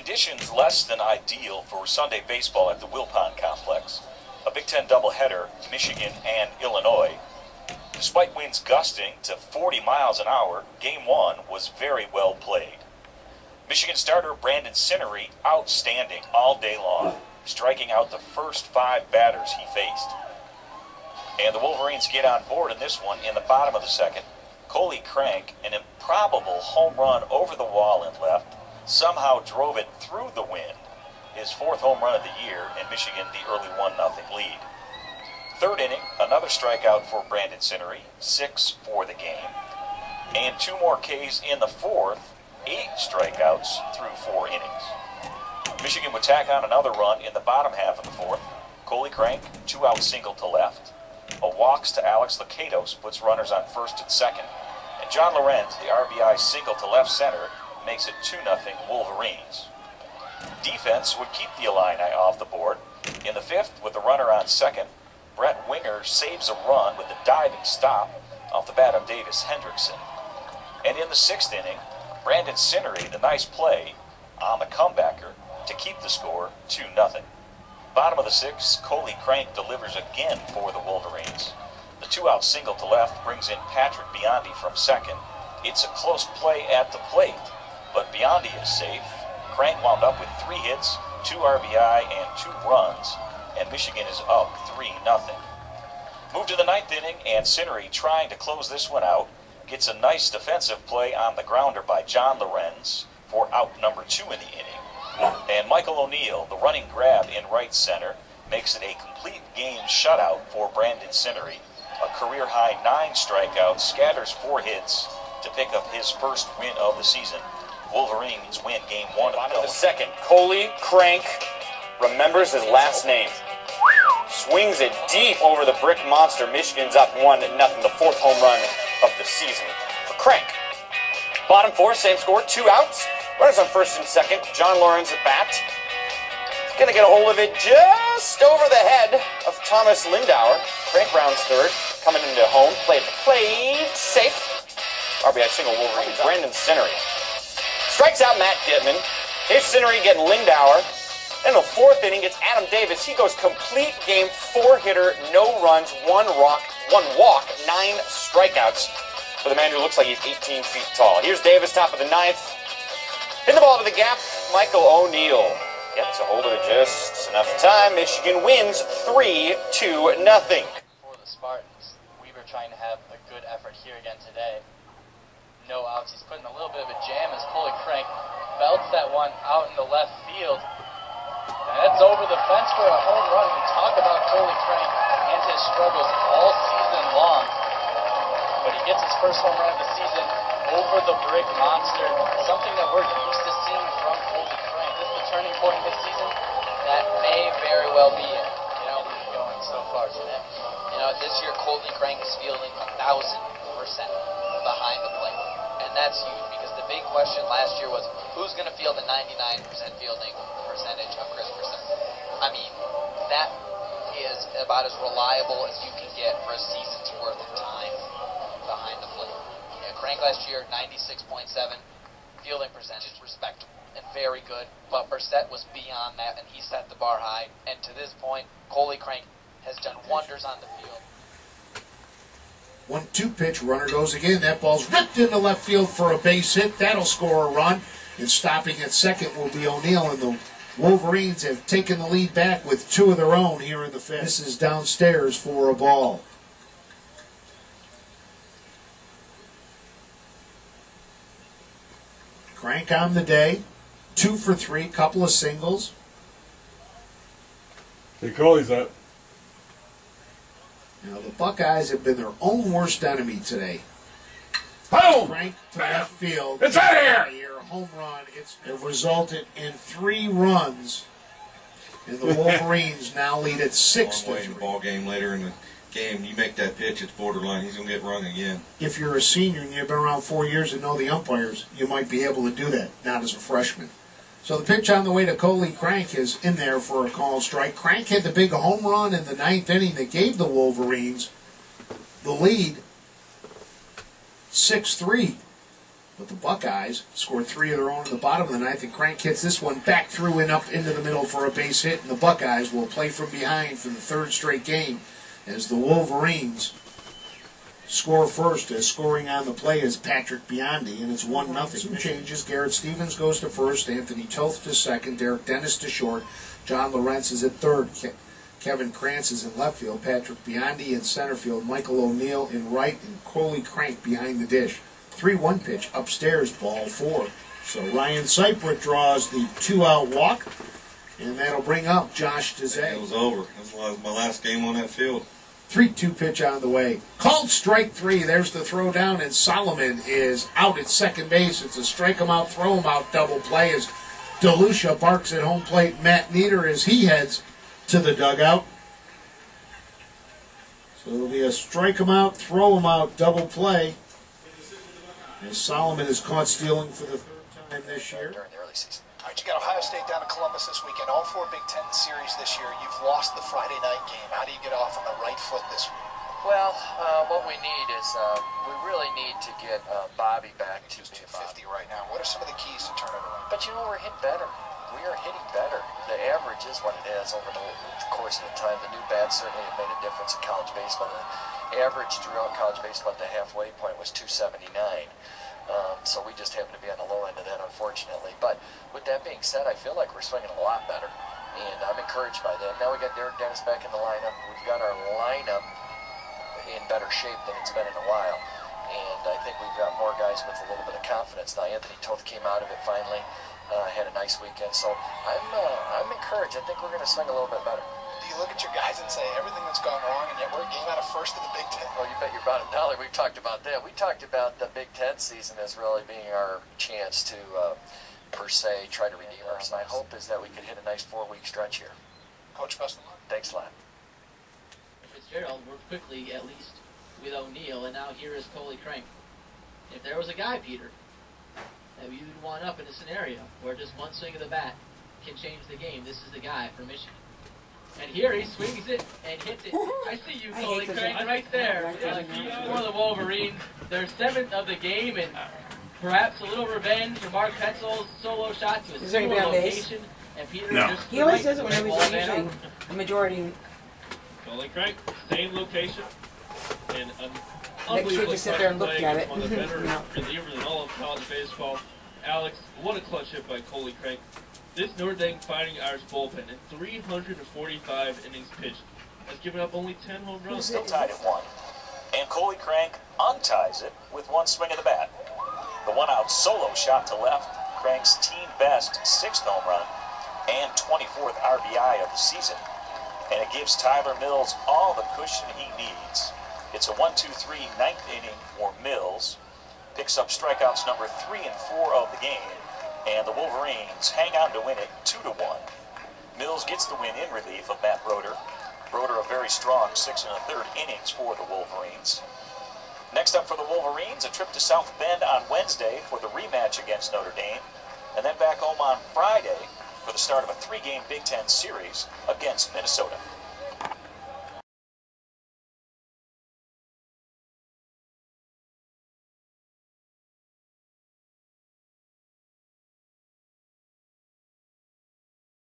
Conditions less than ideal for Sunday baseball at the Wilpon Complex. A Big Ten doubleheader, Michigan and Illinois. Despite winds gusting to 40 miles an hour, Game 1 was very well played. Michigan starter Brandon Sinnery outstanding all day long, striking out the first 5 batters he faced. And the Wolverines get on board in this one in the bottom of the second. Coley Crank, an improbable home run over the wall and left, somehow drove it through the wind. His 4th home run of the year, and Michigan the early 1-0 lead. 3rd inning, another strikeout for Brandon Sinnery, 6 for the game. And 2 more Ks in the 4th, 8 strikeouts through 4 innings. Michigan would tack on another run in the bottom half of the 4th. Coley Crank, 2-out single to left. A walks to Alex Locatos puts runners on 1st and 2nd. And John Lorenz, the RBI single to left center, makes it 2-0 Wolverines. Defense would keep the Illini off the board. In the 5th, with the runner on 2nd, Brett Winger saves a run with a diving stop off the bat of Davis Hendrickson. And in the 6th inning, Brandon Sinnery, the nice play on the comebacker to keep the score 2-0. Bottom of the 6th, Coley Crank delivers again for the Wolverines. The 2-out single to left brings in Patrick Biondi from 2nd. It's a close play at the plate, but Biondi is safe. Crank wound up with 3 hits, 2 RBI, and 2 runs, and Michigan is up 3-0. Move to the 9th inning, and Sinnery, trying to close this one out, gets a nice defensive play on the grounder by John Lorenz for out number 2 in the inning. And Michael O'Neill, the running grab in right center, makes it a complete game shutout for Brandon Sinnery. A career-high 9 strikeouts, scatters 4 hits to pick up his first win of the season. Wolverines win Game 1 of the 2nd. Coley Crank remembers his last name. Swings it deep over the brick monster. Michigan's up 1-0. The 4th home run of the season for Crank. Bottom 4, same score, 2 outs. Runners on 1st and 2nd. John Lorenz at bat. He's going to get a hold of it just over the head of Thomas Lindauer. Crank rounds 3rd. Coming into home. Play at the plate. Safe. RBI single Wolverines. Brandon Sinnery strikes out Matt Dittman. Here's Sinnery getting Lindauer. In the 4th inning, it's Adam Davis. He goes complete game, 4-hitter, no runs, 1 walk, 9 strikeouts for the man who looks like he's 18 feet tall. Here's Davis, top of the 9th. Hit the ball to the gap. Michael O'Neill gets a hold of it just enough time. Michigan wins 3-0. For the Spartans, we were trying to have a good effort here again today. No outs. He's putting a little bit of a jam as Coley Crank belts that one out in the left field. And that's over the fence for a home run. We talk about Coley Crank and his struggles all season long. But he gets his first home run of the season over the brick monster. Something that we're used to seeing from Coley Crank. This is the turning point this season that may very well be it. Going so far today. This year Coley Crank is fielding 1,000% behind the plate. And that's huge because the big question last year was who's going to field the 99% fielding percentage of Chris Percent. I mean, that is about as reliable as you can get for a season's worth of time behind the plate. Crank last year, 96.7. Fielding percentage is respectable and very good, but Brissett was beyond that, and he set the bar high. And to this point, Coley Crank has done wonders on the field. 1-2 pitch, runner goes again. That ball's ripped into left field for a base hit. That'll score a run. And stopping at 2nd will be O'Neill, and the Wolverines have taken the lead back with 2 of their own here in the 5th. This is downstairs for a ball. Crank on the day, 2 for 3, couple of singles. Hey, Coleys up. Now the Buckeyes have been their own worst enemy today. Boom! Crank to left field. It's out of here! Home run. It resulted in 3 runs, and the Wolverines now lead at 6-3. In the ball game later in the game, you make that pitch, it's borderline. He's going to get rung again. If you're a senior and you've been around 4 years and know the umpires, you might be able to do that, not as a freshman. So the pitch on the way to Coley Crank is in there for a call strike. Crank had the big home run in the 9th inning that gave the Wolverines the lead, 6-3. But the Buckeyes scored 3 of their own in the bottom of the ninth, and Crank hits this one back through and up into the middle for a base hit, and the Buckeyes will play from behind for the 3rd straight game as the Wolverines score first, as scoring on the play is Patrick Biondi, and it's 1-0. Some changes. Garrett Stevens goes to first, Anthony Toth to second, Derek Dennis to short, John Lorenz is at third, Kevin Krantz is in left field, Patrick Biondi in center field, Michael O'Neill in right, and Coley Crank behind the dish. 3-1 pitch upstairs, ball 4. So Ryan Seipert draws the 2-out walk, and that'll bring up Josh Dezay. It was over. That was my last game on that field. 3-2 pitch on the way. Called strike 3. There's the throw down, and Solomon is out at second base. It's a strike him out, throw him out double play as DeLucia barks at home plate. Matt Nieder as he heads to the dugout. So it'll be a strike him out, throw him out double play as Solomon is caught stealing for the 3rd time this year. During the early season. All right, you got Ohio State down to Columbus this weekend. All 4 Big Ten series this year. You've lost the Friday night game. How do you get off on the right foot this week? Well, what we need is we really need to get Bobby back to 250 right now. What are some of the keys to turn it around? But you know, we're hitting better. We are hitting better. The average is what it is over the course of the time. The new bats certainly have made a difference in college baseball. The average throughout college baseball at the halfway point was 279. So we just happen to be on the low end of that, unfortunately. But with that being said, I feel like we're swinging a lot better, and I'm encouraged by that. Now we got Derek Dennis back in the lineup. We've got our lineup in better shape than it's been in a while, and I think we've got more guys with a little bit of confidence. Now Anthony Toth came out of it finally, had a nice weekend, so I'm encouraged. I think we're going to swing a little bit better. Do you look at your guys and say everything that's gone wrong, and yet we're a game out of first in the Big Ten? Well, you bet your bottom dollar. We've talked about that. We talked about the Big Ten season as really being our chance to, per se, try to redeem ourselves. My hope is that we could hit a nice 4-week stretch here. Coach, best of luck. Thanks a lot. Fitzgerald worked quickly, at least with O'Neill, and now here is Coley Crank. If there was a guy, Peter, that you'd want up in a scenario where just one swing of the bat can change the game, this is the guy for Michigan. And here he swings it and hits it. I see you, Coley Crank, right there. For the Wolverines, their 7th of the game, and perhaps a little revenge for Mark Petzel's solo shot to a single location. And Peter just he always does it whenever he's usually the majority. Coley Crank, same location, and Next year, just sit there and look at it. One of the better relievers in all of college baseball. Alex, what a clutch hit by Coley Crank. This Notre Dame Fighting Irish bullpen in 345 innings pitched has given up only 10 home runs. Still tied at 1. And Coley Crank unties it with one swing of the bat. The 1-out solo shot to left, Crank's team best 6th home run and 24th RBI of the season. And it gives Tyler Mills all the cushion he needs. It's a 1-2-3 ninth inning for Mills. Picks up strikeouts number 3 and 4 of the game. And the Wolverines hang on to win it 2-1. Mills gets the win in relief of Matt Broder. Broder a very strong 6 1/3 innings for the Wolverines. Next up for the Wolverines, a trip to South Bend on Wednesday for the rematch against Notre Dame. And then back home on Friday for the start of a 3-game Big Ten series against Minnesota.